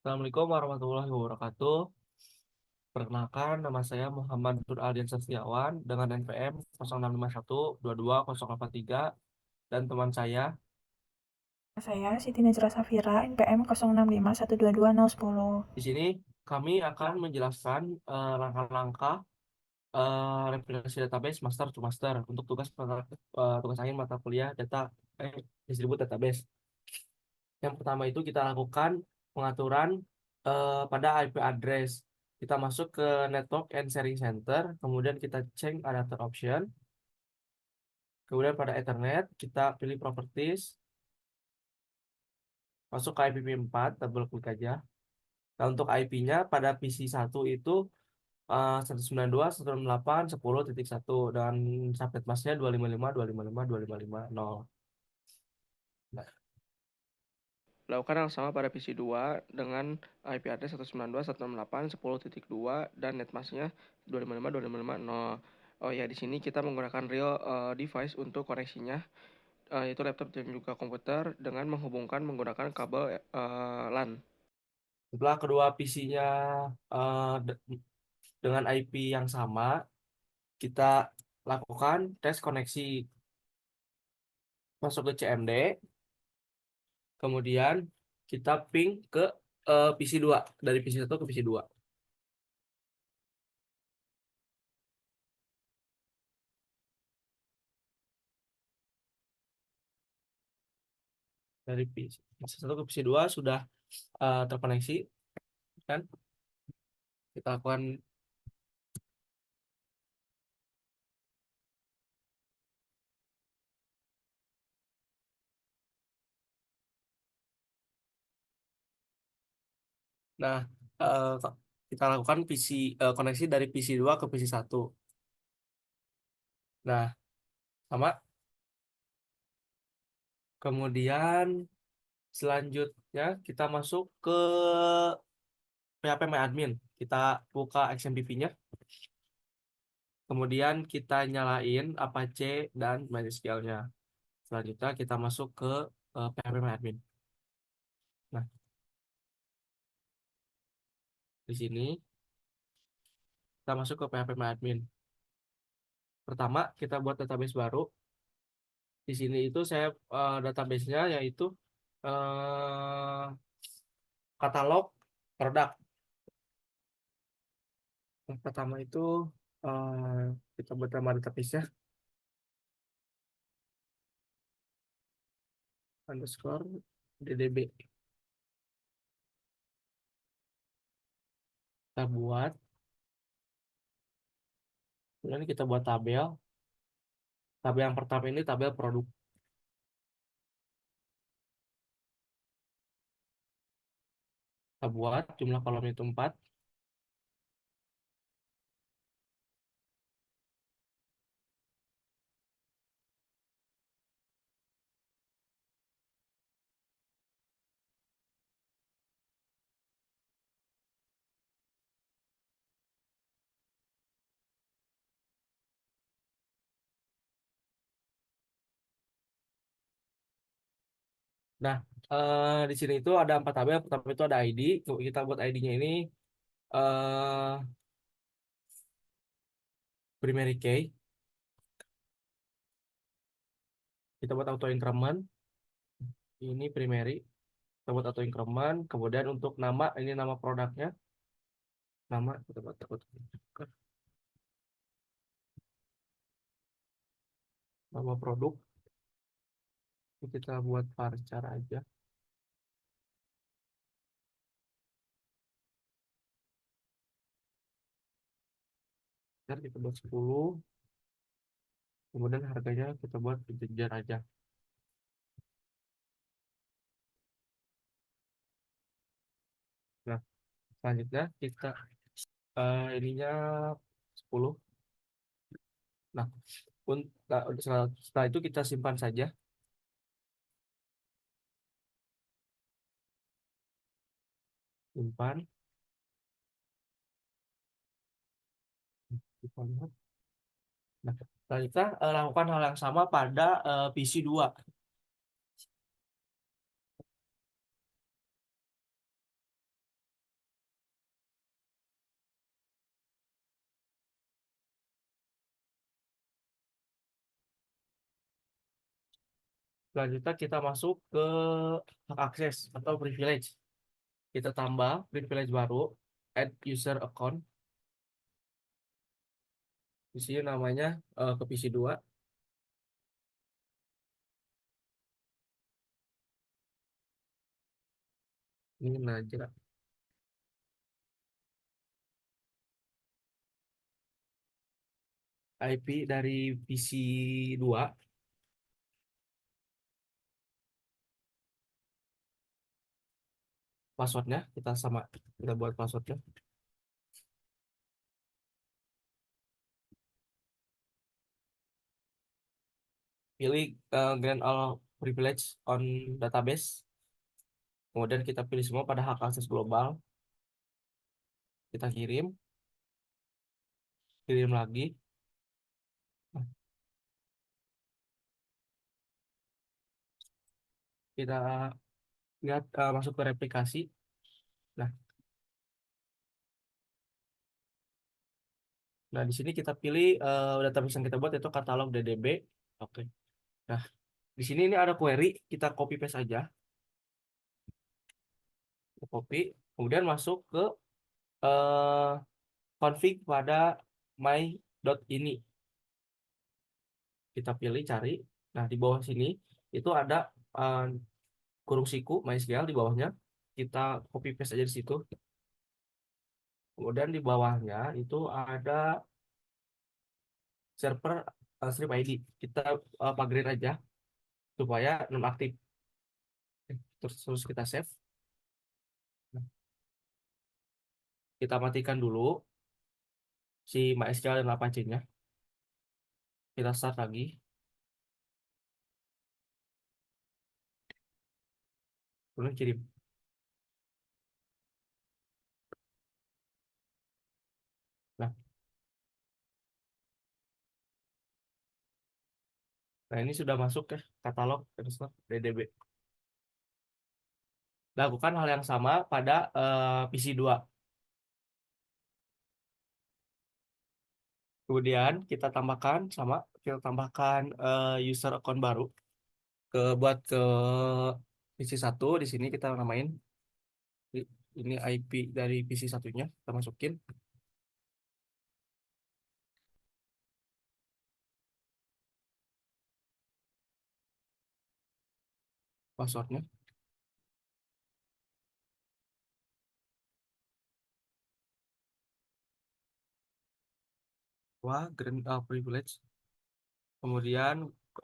Assalamualaikum warahmatullahi wabarakatuh. Perkenalkan, nama saya Muhammad Nur Aldian Setiawan dengan NPM 0651220883 dan teman saya. Saya Siti Najrah Safira, NPM 06512210. Di sini kami akan menjelaskan langkah-langkah replikasi database master to master untuk tugas akhir mata kuliah distribute database. Yang pertama itu kita lakukan pengaturan pada IP address. Kita masuk ke Network and Sharing Center, kemudian kita change adapter option. Kemudian pada Ethernet, kita pilih Properties, masuk ke IPv4, double klik aja. Nah, untuk IP-nya pada PC1 itu 192.168.10.1 dan subnet masknya 255.255.255.0. Nah, Lakukan hal sama pada PC 2 dengan IP address 192.168.10.2 dan netmasknya 255.255.0. Oh ya, di sini kita menggunakan real device untuk koneksinya, yaitu laptop dan juga komputer dengan menghubungkan menggunakan kabel LAN. setelah kedua PC-nya dengan IP yang sama, kita lakukan tes koneksi. Masuk ke CMD, kemudian kita ping ke PC2, dari PC1 ke PC2. Dari PC1 ke PC2 sudah terkoneksi, kan? Kita lakukan. Nah, eh, kita lakukan koneksi dari PC2 ke PC1. Nah, sama. Kemudian selanjutnya kita masuk ke PHP Kita buka XMPP-nya. Kemudian kita nyalain Apache dan MySQL-nya. Selanjutnya kita masuk ke PHP. Nah, di sini kita masuk ke PHP. Pertama, kita buat database baru. Di sini itu saya database-nya yaitu eh, katalog produk. Yang pertama itu eh, kita buat nama database-nya underscore ddb. Kita buat, kemudian kita buat tabel. Tabel yang pertama ini tabel produk. Kita buat jumlah kolom itu 4. Nah, di sini itu ada 4 tabel. Pertama itu ada ID. Kita buat ID-nya ini eh primary key. Kita buat auto increment. Ini primary. Kita buat auto increment. Kemudian untuk nama, ini nama produknya. Nama kita buat nama produk. Ini kita buat varchar aja. Ntar kita buat 10. Kemudian harganya kita buat integer aja. Nah, selanjutnya kita ininya 10. Nah, setelah itu kita simpan saja. Simpan. Simpan. Nah, selanjutnya lakukan hal yang sama pada PC2. Selanjutnya kita masuk ke hak akses atau privilege. Kita tambah privilege baru, add user account. Di sini namanya ke PC2. Ini aja. IP dari PC2. Passwordnya kita buat passwordnya. Pilih grant all privilege on database. Kemudian kita pilih semua pada hak akses global. Kita kirim lagi. Nah, kita lihat masuk ke replikasi. Nah, di sini kita pilih database yang kita buat itu katalog DDB. Oke. Nah, di sini ini ada query, kita copy paste aja. Copy, kemudian masuk ke eh, config pada my.ini. Kita pilih cari. Nah, di bawah sini itu ada eh, kurung siku MySQL di bawahnya. Kita copy paste aja di situ. Kemudian di bawahnya itu ada server strip ID. Kita pagerin aja supaya nonaktif. Terus kita save. Nah, kita matikan dulu si MySQL dan Apache-nya. Kita start lagi. Kemudian kirim. Nah, ini sudah masuk ke katalog DDB. Lakukan hal yang sama pada PC2. Kemudian kita tambahkan user account baru buat ke PC1. Di sini kita namain ini IP dari PC1-nya, kita masukin passwordnya. Wah, grant privilege. Kemudian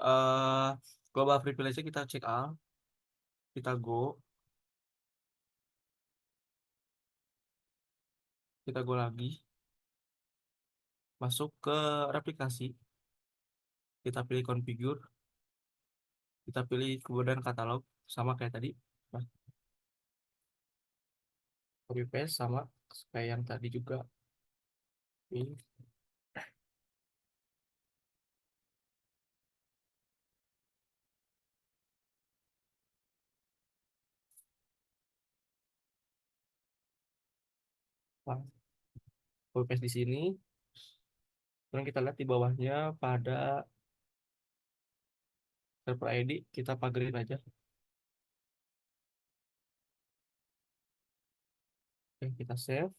eh global privilege-nya kita check all, kita go lagi, masuk ke replikasi, kita pilih configure, kita pilih kemudian katalog sama kayak tadi. Nah, copy paste sama kayak yang tadi juga. Ini Nah, copy paste di sini. Kemudian kita lihat di bawahnya pada server ID, kita pagerin aja. Oke, kita save,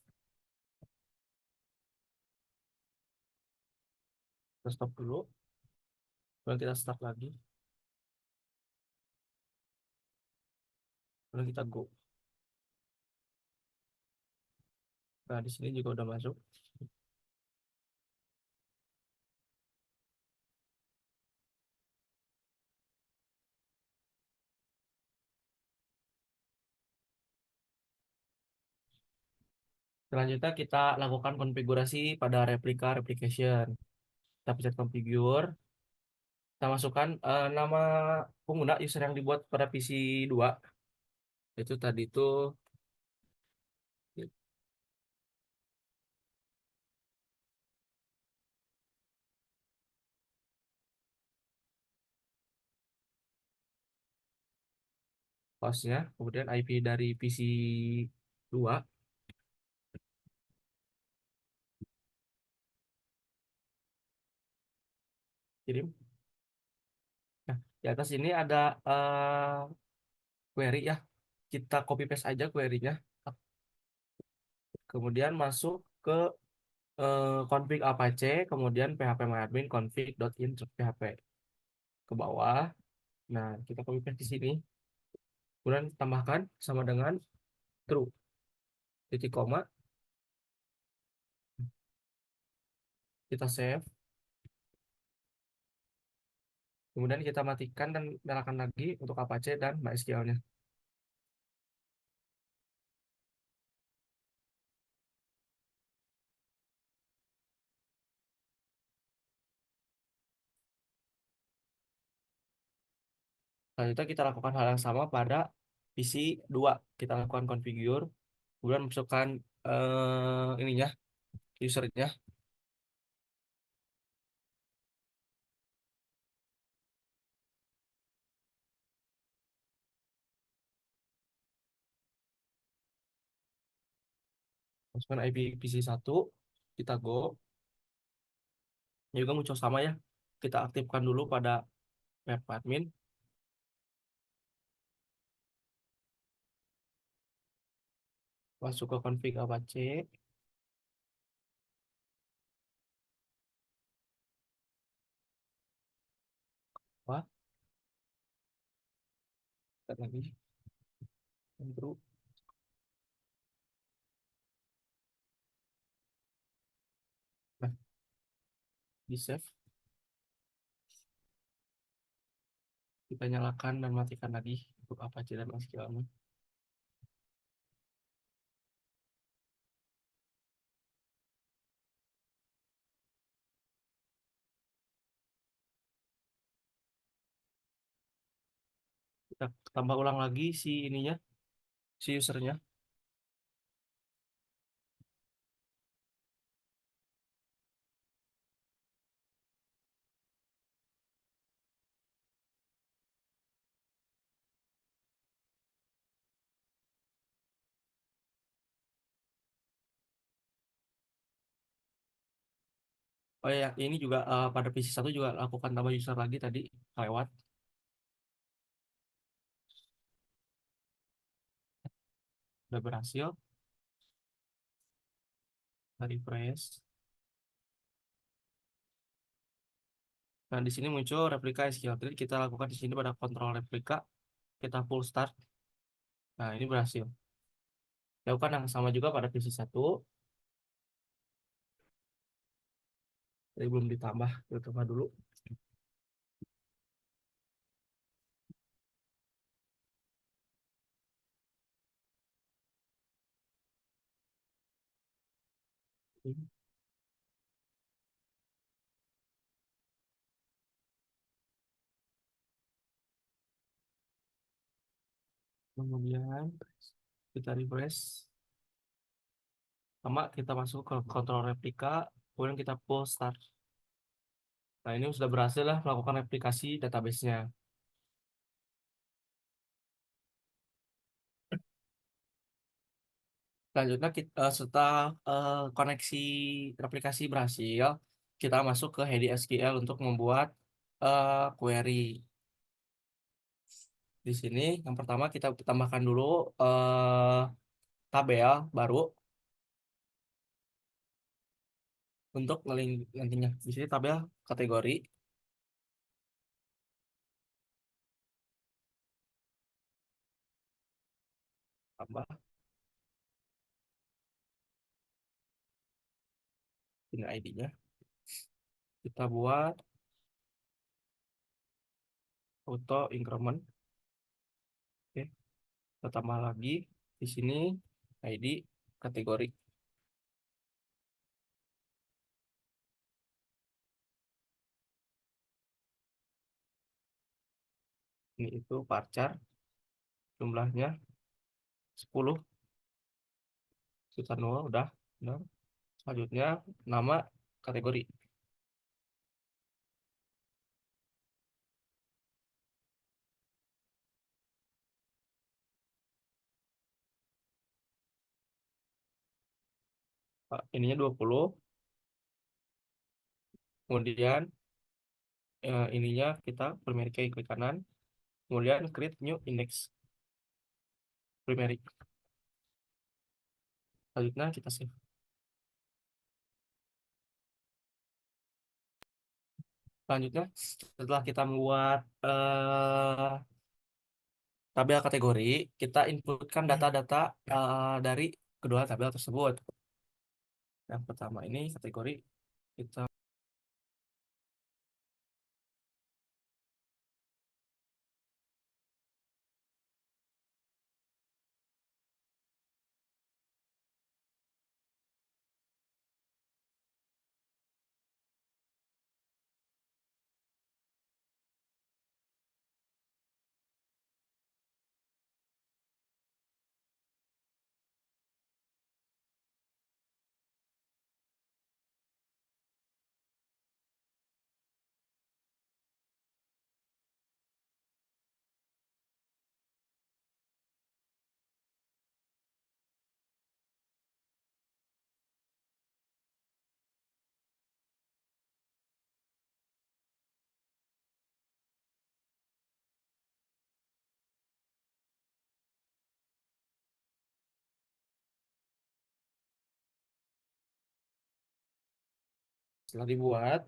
kita stop dulu, kemudian kita start lagi, kemudian kita go. Nah, di sini juga udah masuk. Selanjutnya kita lakukan konfigurasi pada replika replication. Kita pencet configure, kita masukkan nama pengguna user yang dibuat pada PC2. Itu tadi itu hostnya, kemudian IP dari PC2, kirim. Nah, Di atas ini ada query ya. Kita copy paste aja query-nya. Kemudian masuk ke config apache, kemudian phpMyAdmin config.in.php ke bawah. Nah, kita copy paste di sini. Kemudian tambahkan sama dengan true. Titik koma, kita save. Kemudian kita matikan dan nyalakan lagi untuk Apache dan MySQL-nya. Selanjutnya kita lakukan hal yang sama pada PC 2. Kita lakukan configure, kemudian masukkan ininya, usernya. Masukkan IP PC 1, kita go. Ini juga muncul sama ya. Kita aktifkan dulu pada web admin. Masuk ke config Apache. Wah, lihat lagi. True. Nah, di save. Kita nyalakan dan matikan lagi untuk Apache dan MySQL-nya. Kita tambah ulang lagi si ininya, si usernya. Oh ya, ini juga pada PC 1 juga lakukan tambah user lagi tadi lewat. Udah berhasil. Kita refresh. Nah, di sini muncul replika SQL. Jadi kita lakukan di sini pada kontrol replika. Kita full start. Nah, ini berhasil. Lakukan yang sama juga pada PC 1. Jadi belum ditambah. Kita tambah dulu. Kemudian kita refresh. Sama kita masuk ke kontrol replika. Kemudian kita full start. Nah, ini sudah berhasil lah melakukan replikasi database-nya. Selanjutnya kita, setelah koneksi replikasi berhasil, kita masuk ke Heady SQL untuk membuat query. Di sini yang pertama kita tambahkan dulu tabel baru untuk ngeling nantinya. Di sini tabel kategori tambah ini ID-nya. Kita buat auto increment. Oke, kita tambah lagi di sini ID kategori. Ini itu varchar jumlahnya 10 kita nol udah. Nah, selanjutnya nama kategori. Ininya 20. Kemudian ininya kita primary key klik kanan, kemudian create new index primary. Selanjutnya kita save. Selanjutnya setelah kita membuat tabel kategori, kita inputkan data-data dari kedua tabel tersebut. Yang pertama ini kategori kita setelah dibuat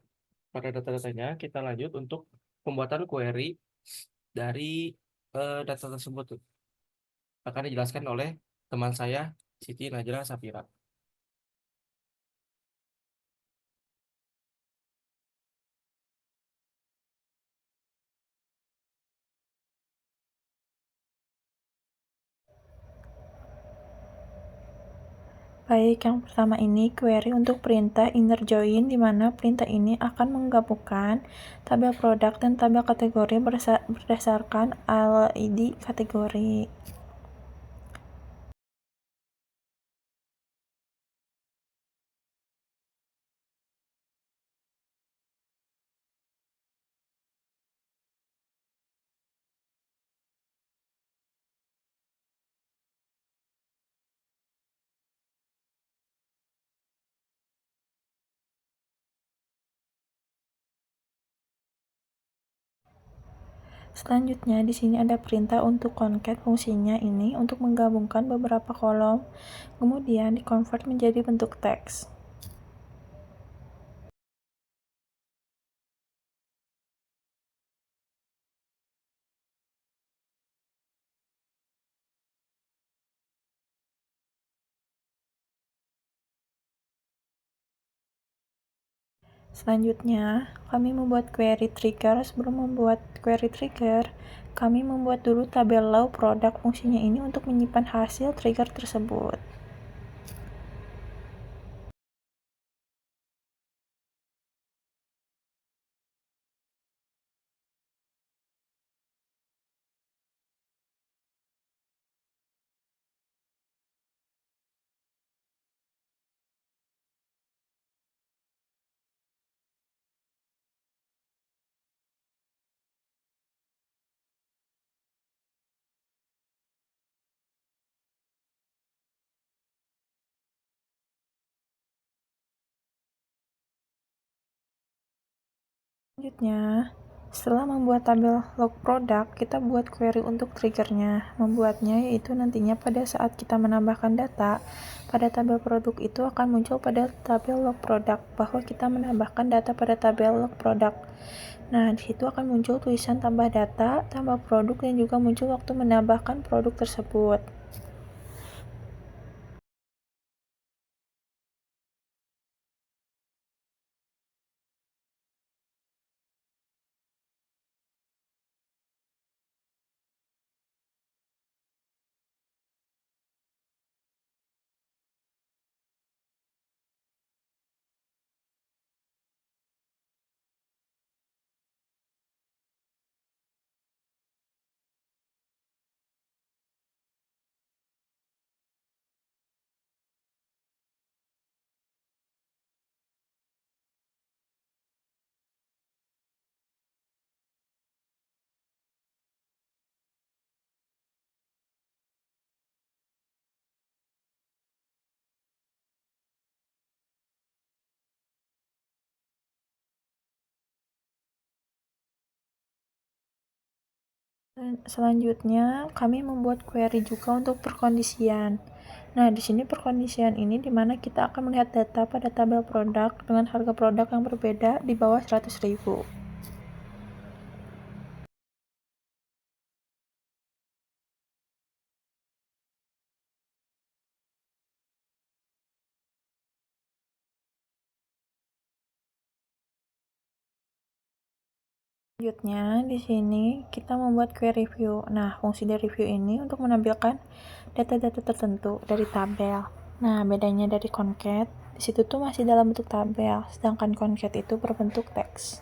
pada data-datanya, kita lanjut untuk pembuatan query dari data tersebut. Akan dijelaskan oleh teman saya, Siti Najla Safira. Baik, yang pertama ini query untuk perintah inner join, di mana perintah ini akan menggabungkan tabel produk dan tabel kategori berdasarkan ID kategori. Selanjutnya, di sini ada perintah untuk concat, fungsinya ini untuk menggabungkan beberapa kolom, kemudian di-convert menjadi bentuk teks. Selanjutnya, kami membuat query trigger. Sebelum membuat query trigger, kami membuat dulu tabel law produk. Fungsinya ini untuk menyimpan hasil trigger tersebut. Selanjutnya, setelah membuat tabel log produk, kita buat query untuk triggernya. Membuatnya yaitu nantinya pada saat kita menambahkan data pada tabel produk itu akan muncul pada tabel log produk bahwa kita menambahkan data pada tabel log produk. Nah, di situ akan muncul tulisan tambah data, tambah produk, dan juga muncul waktu menambahkan produk tersebut. Selanjutnya, kami membuat query juga untuk perkondisian. Nah, di sini perkondisian ini di mana kita akan melihat data pada tabel produk dengan harga produk yang berbeda di bawah 100.000. Selanjutnya, di sini kita membuat query view. Nah, fungsi dari view ini untuk menampilkan data-data tertentu dari tabel. Nah, bedanya dari concat, di situ tuh masih dalam bentuk tabel, sedangkan concat itu berbentuk teks.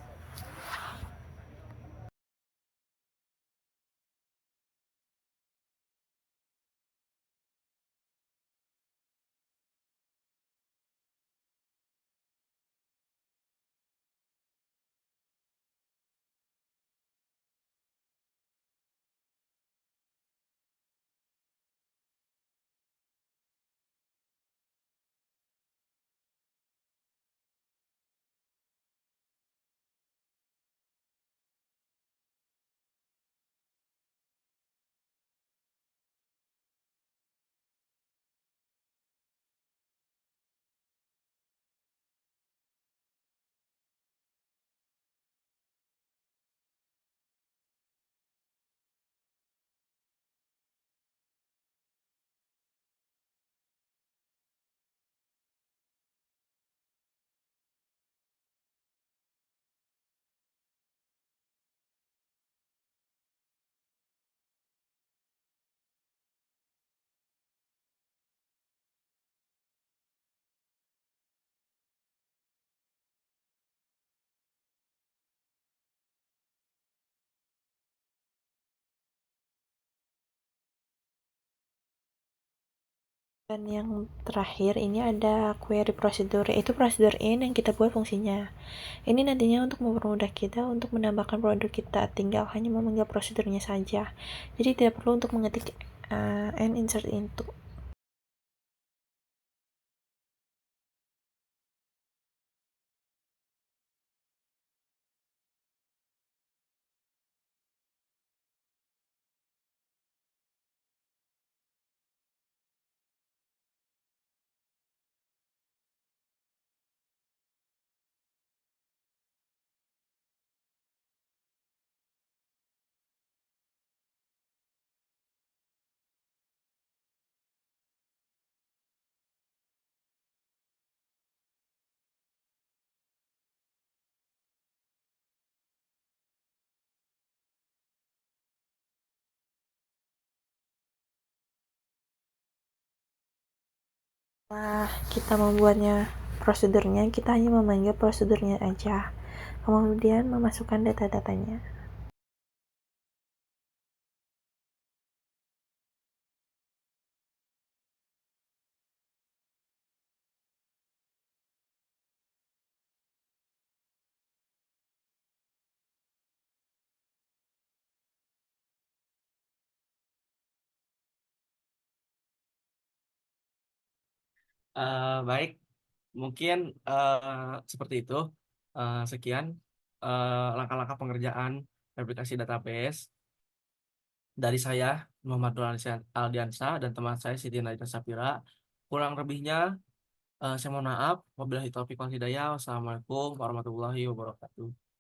Dan yang terakhir ini ada query procedure, yaitu prosedur in yang kita buat fungsinya. Ini nantinya untuk mempermudah kita untuk menambahkan produk kita, tinggal hanya memanggil prosedurnya saja. Jadi tidak perlu untuk mengetik and insert into. Setelah kita membuatnya prosedurnya, kita hanya memanggil prosedurnya aja. Kemudian memasukkan data-datanya. Baik, mungkin seperti itu. Sekian langkah-langkah pengerjaan aplikasi database dari saya, Muhammad Nur Aldiansa, dan teman saya Siti Nadia Sapira. Kurang lebihnya, saya mohon maaf. Wabillahi taufiq wal hidayah. Wassalamualaikum warahmatullahi wabarakatuh.